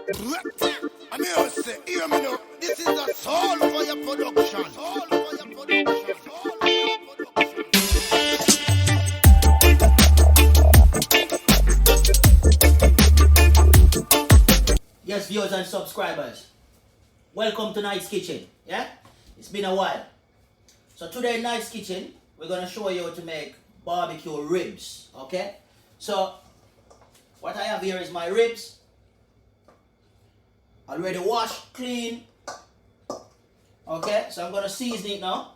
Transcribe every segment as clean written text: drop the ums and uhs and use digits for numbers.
I mean, I say, hear me now. This is a soul fire production. Soul fire production. Soul fire production. Yes, viewers and subscribers, welcome to Night's Kitchen. Yeah, it's been a while. So today in Night's Kitchen, we're gonna show you how to make barbecue ribs. Okay, so what I have here is my ribs, already washed, clean. Okay, so I'm gonna season it now.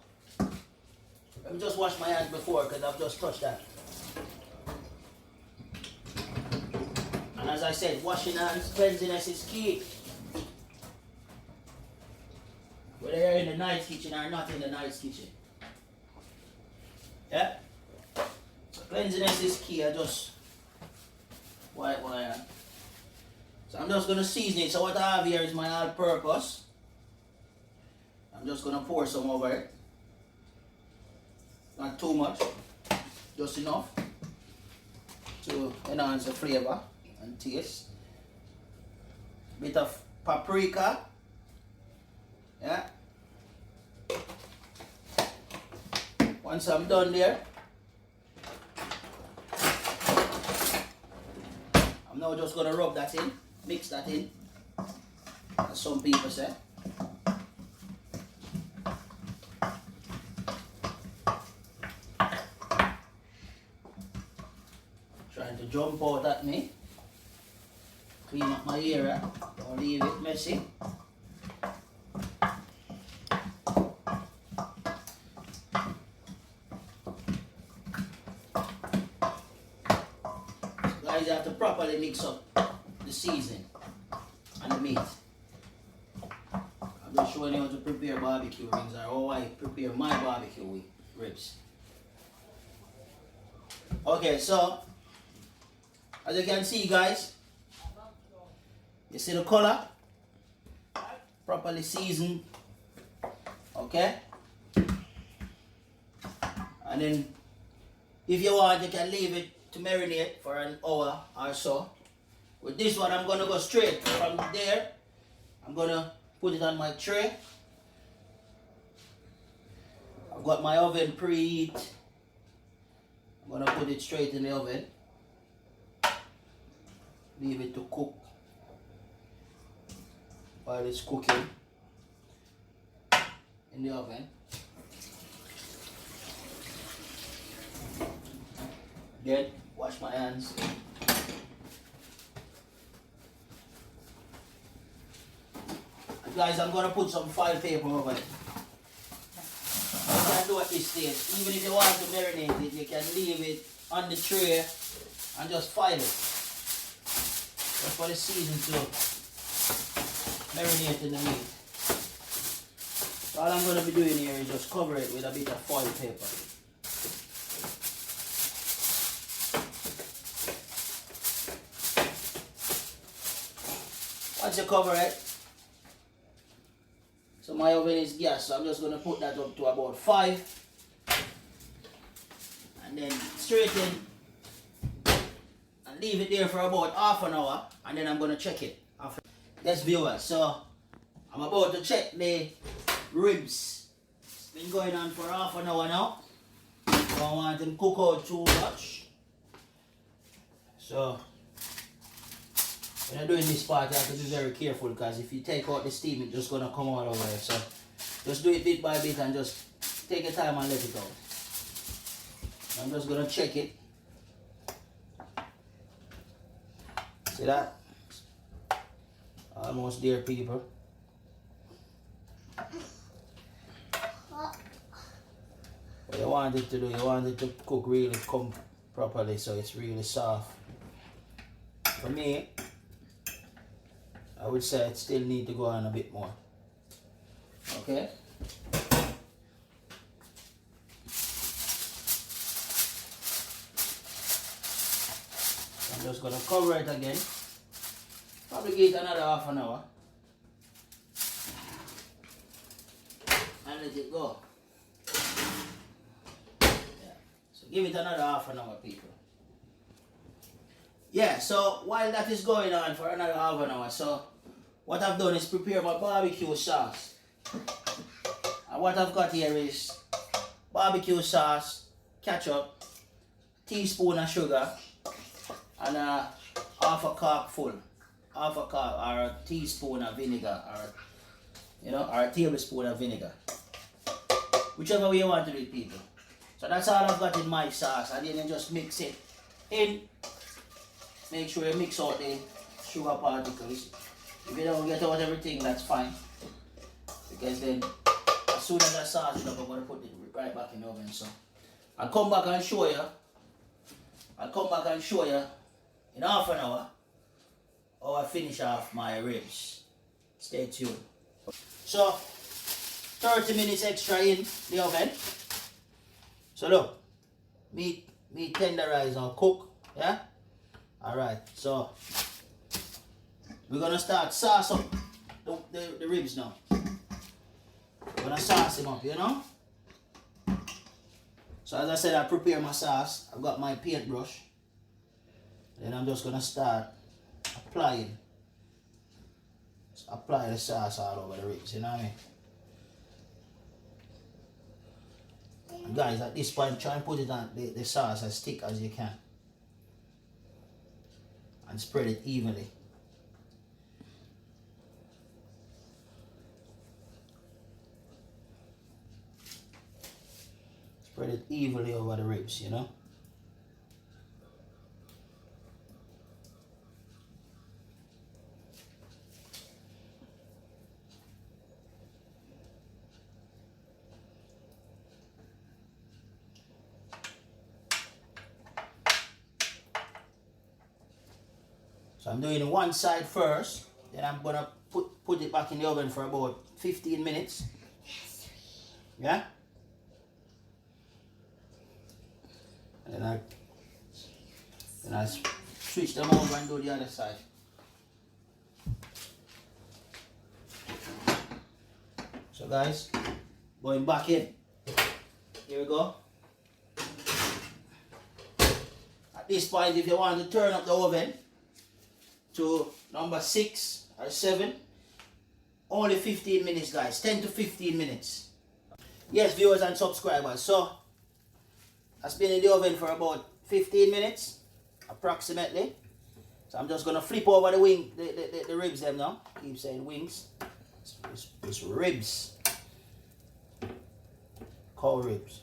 Let me just wash my hands before, because I've just touched that. And as I said, washing hands, cleanliness is key. Whether you're in the Night's Kitchen or not in the Night's Kitchen. Yeah? So cleanliness is key. I just wipe my hand. So I'm just going to season it. So what I have here is my all-purpose. I'm just going to pour some over it. Not too much. Just enough to enhance the flavor and taste. Bit of paprika. Yeah. Once I'm done there, I'm now just gonna rub that in, mix that in, as some people say. Trying to jump out at me. Clean up my area, don't leave it messy. Guys, you have to properly mix up the seasoning and the meat. I'm just showing you how to prepare barbecue ribs, or how I prepare my barbecue ribs. Okay, so as you can see, guys, you see the color, properly seasoned. Okay, and then if you want, you can leave it to marinate for an hour or so. With this one, I'm gonna go straight from there. I'm gonna put it on my tray. I've got my oven preheat. I'm gonna put it straight in the oven. Leave it to cook while it's cooking in the oven. Then wash my hands. And guys, I'm gonna put some foil paper over it. You can do at this stage. Even if you want to marinate it, you can leave it on the tray and just file it. Just for the season to marinate in the meat. So all I'm gonna be doing here is just cover it with a bit of foil paper. Once you cover it, so my oven is gas, so I'm just going to put that up to about 5, and then straighten and leave it there for about half an hour, and then I'm going to check it after. Yes, viewers, so I'm about to check the ribs. It's been going on for half an hour now. Don't want them to cook out too much. So when you're doing this part, you have to be very careful, because if you take out the steam, it's just going to come out over it. So just do it bit by bit and just take your time and let it out. I'm just going to check it. See that? Almost there, people. What you want it to do, you want it to cook really properly, so it's really soft. For me, I would say it still need to go on a bit more. Okay? I'm just gonna cover it again. Probably give it another half an hour. And let it go. Yeah. So give it another half an hour, people. Yeah, so while that is going on for another half an hour, so what I've done is prepare my barbecue sauce. And what I've got here is barbecue sauce, ketchup, teaspoon of sugar, and half a cup full, half a cup or a teaspoon of vinegar, or or a tablespoon of vinegar, whichever way you want to do it, people. So that's all I've got in my sauce, and then you just mix it in. Make sure you mix out the sugar particles. If you don't get out everything, that's fine, because then as soon as I sauce it up, I'm going to put it right back in the oven. So I'll come back and show you. In half an hour how I finish off my ribs. Stay tuned. So 30 minutes extra in the oven. So look, meat tenderize or cook, yeah? Alright, so we're gonna start sauce up the ribs now. We're gonna sauce them up, you know? So as I said, I prepare my sauce. I've got my paintbrush. Then I'm just gonna start applying. Just apply the sauce all over the ribs, you know what I mean? And guys, at this point, try and put it on the sauce as thick as you can. And spread it evenly. Spread it evenly over the ribs, you know. So I'm doing one side first, then I'm gonna put it back in the oven for about 15 minutes. Yeah? And then I switch them over and do the other side. So guys, going back in. Here we go. At this point, if you want to turn up the oven to number 6 or 7, only 15 minutes, guys. 10 to 15 minutes. Yes, viewers and subscribers. So that's been in the oven for about 15 minutes approximately. So I'm just gonna flip over the ribs them now. Keep saying wings. It's ribs. Cow ribs.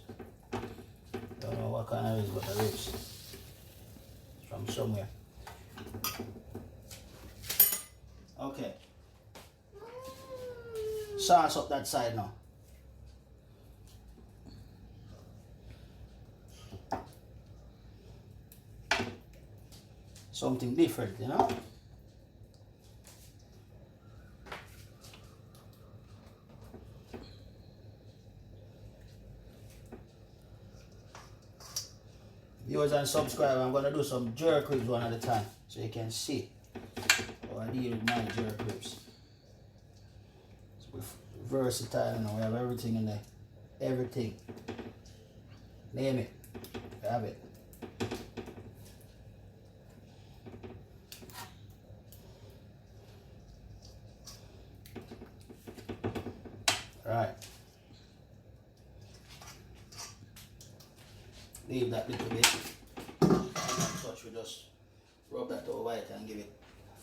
Don't know what kind of ribs, but the ribs. It's from somewhere. Okay. Sauce up that side now. Something different, you know? Viewers and subscribers, I'm gonna do some jerk ribs one at a time so you can see how I deal with my jerk ribs. We're versatile, you know, we have everything in there. Everything. Name it. We have it. Right. Leave that little bit. And then touch, we just rub that over it and give it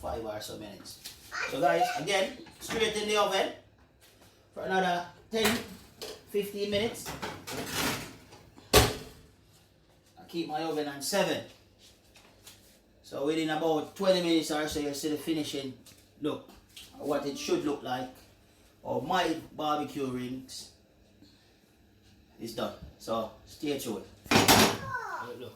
5 or so minutes. So guys, again, straight in the oven for another 10-15 minutes. I keep my oven on 7. So within about 20 minutes or so, you'll see the finishing look, or what it should look like, or my barbecue rings is done. So stay tuned. Look.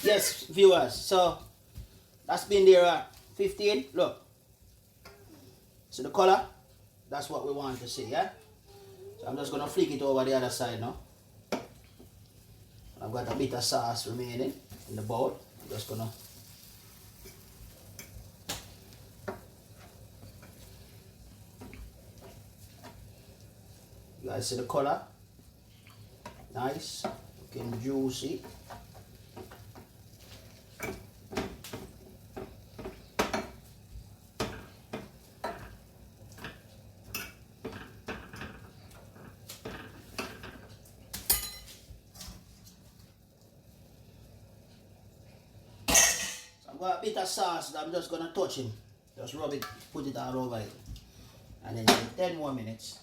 Yes, viewers, so that's been there at 15. Look, see the color? That's what we want to see, yeah? So I'm just gonna flick it over the other side now. I've got a bit of sauce remaining in the bowl. I'm just gonna you guys see the color? Nice, looking juicy. I've got a bit of sauce that I'm just gonna touch him. Just rub it, put it all over it. And then 10 more minutes.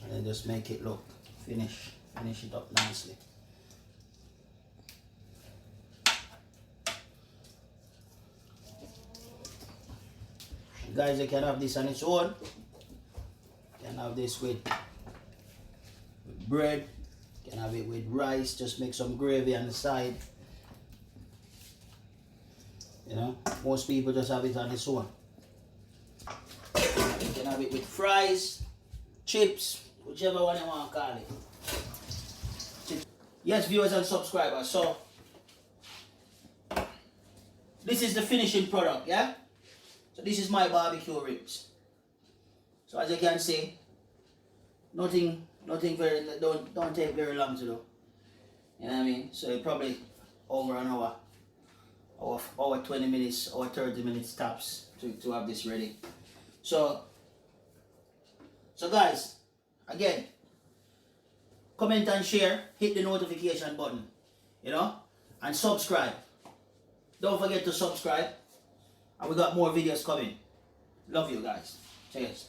And then just make it look, finish it up nicely. You guys, you can have this on its own. You can have this with bread. You can have it with rice. Just make some gravy on the side. You know, most people just have it on its own. You can have it with fries, chips, whichever one you want to call it. Yes, viewers and subscribers. So this is the finishing product, yeah? So this is my barbecue ribs. So as you can see, nothing very, don't take very long to do. You know what I mean? So probably over an hour, or 20 minutes, or 30 minutes tops to have this ready. So guys, again, comment and share, hit the notification button, you know, and subscribe. Don't forget to subscribe. And we got more videos coming. Love you guys. Cheers.